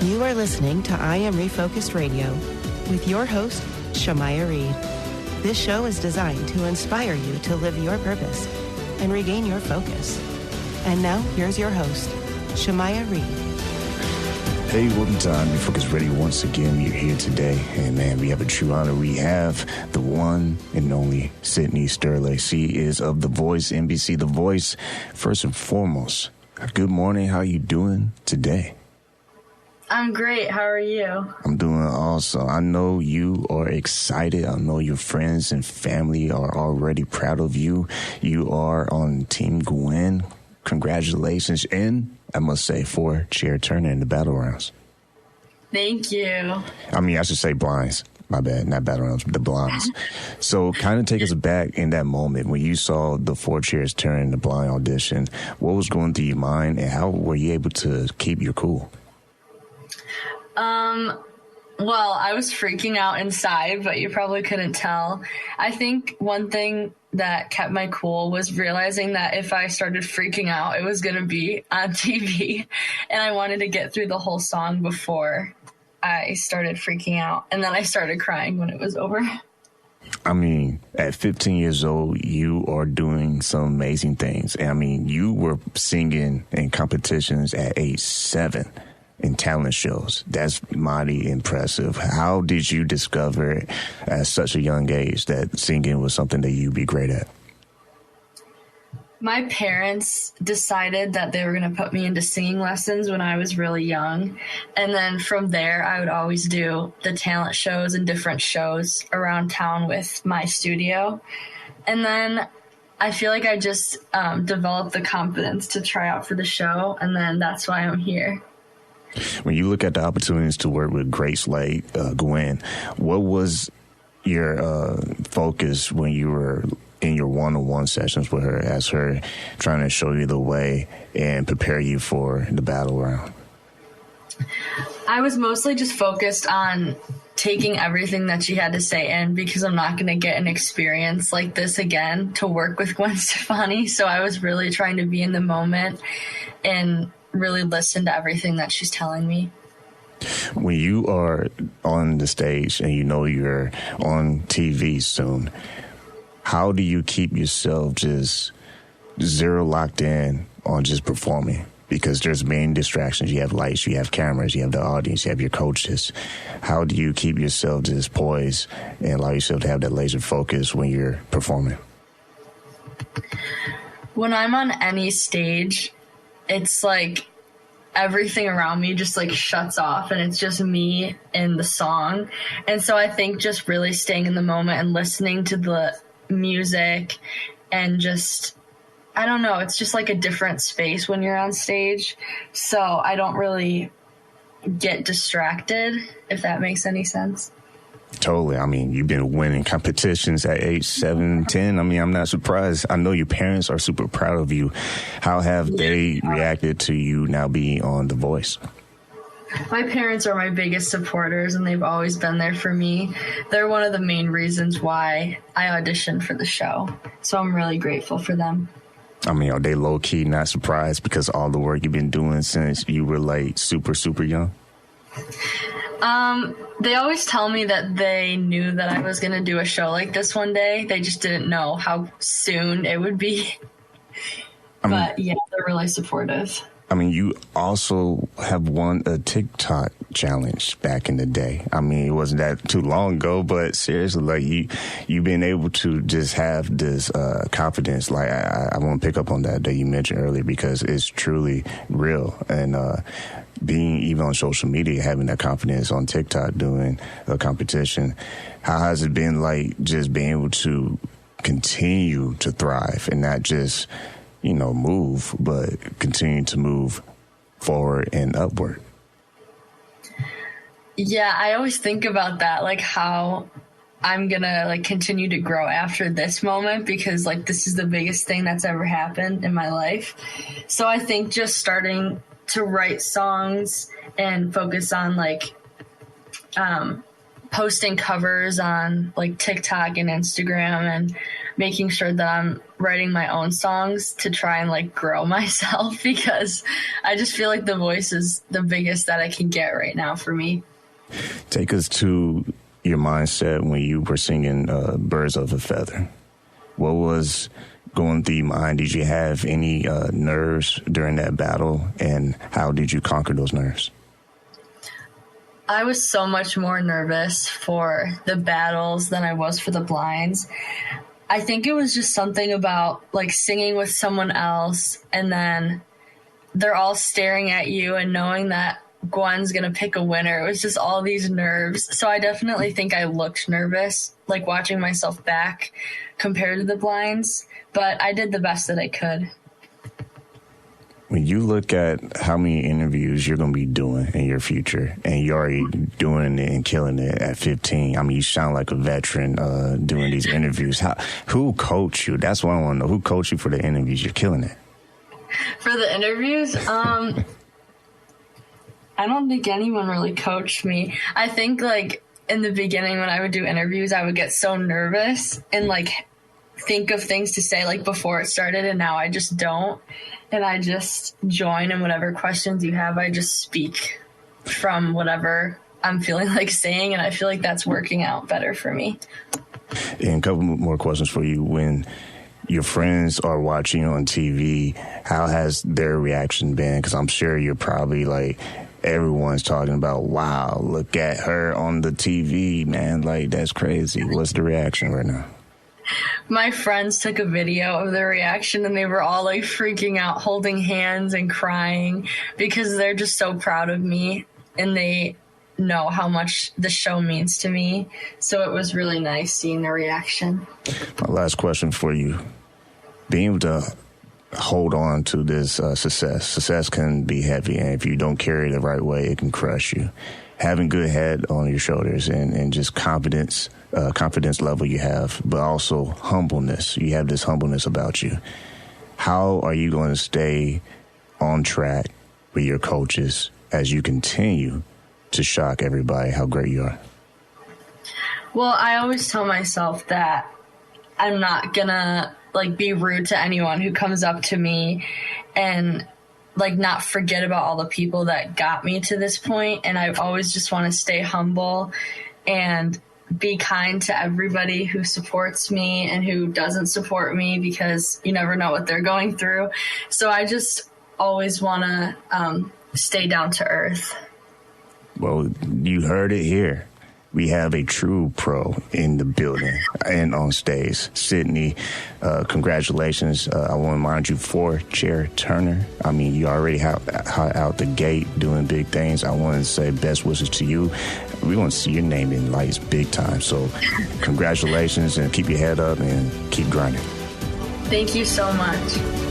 You are listening to I Am Refocused Radio with your host, Shamaya Reed. This show is designed to inspire you to live your purpose and regain your focus. And now, here's your host, Shamaya Reed. Hey, welcome to I'm Refocused Radio once again. We're here today, and man, we have a true honor. We have the one and only Sydney Sterlace. She is of The Voice, NBC The Voice. First and foremost, good morning. How are you doing today? I'm great. How are you? I'm doing awesome. I know you are excited. I know your friends and family are already proud of you. You are on Team Gwen. Congratulations. And I must say, for chair turner in the battle rounds. Thank you. I mean, I should say blinds. My bad. Not battle rounds, the blinds. So kind of take us back in that moment when you saw the 4 chairs turn in the blind audition. What was going through your mind, and how were you able to keep your cool? Well, I was freaking out inside, but you probably couldn't tell. I think one thing that kept my cool was realizing that if I started freaking out, it was going to be on TV, and I wanted to get through the whole song before I started freaking out, and then I started crying when it was over. I mean, at 15 years old, you are doing some amazing things. I mean, you were singing in competitions at age 7. In talent shows. That's mighty impressive. How did you discover at such a young age that singing was something that you'd be great at? My parents decided that they were going to put me into singing lessons when I was really young. And then from there, I would always do the talent shows and different shows around town with my studio. And then I feel like I just developed the confidence to try out for the show. And then that's why I'm here. When you look at the opportunities to work with greats like Gwen, what was your focus when you were in your one-on-one sessions with her, as her trying to show you the way and prepare you for the battle round? I was mostly just focused on taking everything that she had to say in, because I'm not going to get an experience like this again to work with Gwen Stefani. So I was really trying to be in the moment and really listen to everything that she's telling me. When you are on the stage and you know you're on TV soon, how do you keep yourself just zero locked in on just performing? Because there's many distractions. You have lights, you have cameras, you have the audience, you have your coaches. How do you keep yourself just poised and allow yourself to have that laser focus when you're performing? When I'm on any stage, it's like everything around me just like shuts off, and it's just me and the song. And so I think just really staying in the moment and listening to the music and just, I don't know, it's just like a different space when you're on stage. So I don't really get distracted, if that makes any sense. Totally. I mean, you've been winning competitions at age 7, 10. I mean, I'm not surprised. I know your parents are super proud of you. How have they reacted to you now being on The Voice? My parents are my biggest supporters, and they've always been there for me. They're one of the main reasons why I auditioned for the show. So I'm really grateful for them. I mean, are they low-key not surprised because of all the work you've been doing since you were like super, super young? They always tell me that they knew that I was going to do a show like this one day. They just didn't know how soon it would be. But yeah, they're really supportive. I mean, you also have won a TikTok challenge back in the day. I mean, it wasn't that too long ago, but seriously, like you've been able to just have this confidence. Like I want to pick up on that you mentioned earlier, because it's truly real. And being even on social media, having that confidence on TikTok, doing a competition, how has it been like just being able to continue to thrive and not just, you know, move, but continue to move forward and upward? Yeah, I always think about that, like how I'm gonna like continue to grow after this moment, because like this is the biggest thing that's ever happened in my life. So I think just starting to write songs and focus on like posting covers on like TikTok and Instagram and making sure that I'm writing my own songs to try and like grow myself, because I just feel like the voice is the biggest that I can get right now for me. Take us to your mindset when you were singing Birds of a Feather. What was going through your mind? Did you have any nerves during that battle, and how did you conquer those nerves? I was so much more nervous for the battles than I was for the blinds. I think it was just something about like singing with someone else, and then they're all staring at you and knowing that Gwen's going to pick a winner. It was just all these nerves. So I definitely think I looked nervous, like watching myself back compared to the blinds, but I did the best that I could. When you look at how many interviews you're going to be doing in your future, and you're already doing it and killing it at 15, I mean, you sound like a veteran doing these interviews. Who coached you? That's what I want to know. Who coached you for the interviews? You're killing it. For the interviews? I don't think anyone really coached me. I think, like, in the beginning when I would do interviews, I would get so nervous and, like, think of things to say, like, before it started, and now I just don't. And I just join, and whatever questions you have, I just speak from whatever I'm feeling like saying, and I feel like that's working out better for me. And a couple more questions for you. When your friends are watching on TV, how has their reaction been? Because I'm sure you're probably like, everyone's talking about, wow, look at her on the TV, man. Like, that's crazy. What's the reaction right now? My friends took a video of their reaction, and they were all like freaking out, holding hands and crying, because they're just so proud of me and they know how much the show means to me. So it was really nice seeing their reaction. My last question for you. Being able to hold on to this success can be heavy, and if you don't carry it the right way, it can crush you. Having good head on your shoulders and just confidence level you have, but also humbleness. You have this humbleness about you. How are you going to stay on track with your coaches as you continue to shock everybody how great you are? Well, I always tell myself that I'm not gonna like be rude to anyone who comes up to me, and like not forget about all the people that got me to this point. And I always just want to stay humble and be kind to everybody who supports me and who doesn't support me, because you never know what they're going through. So I just always want to stay down to earth. Well, you heard it here. We have a true pro in the building and on stage. Sydney, congratulations. I want to remind you, 4-chair Turner. I mean, you already out the gate doing big things. I want to say best wishes to you. We want to see your name in lights big time. So congratulations, and keep your head up and keep grinding. Thank you so much.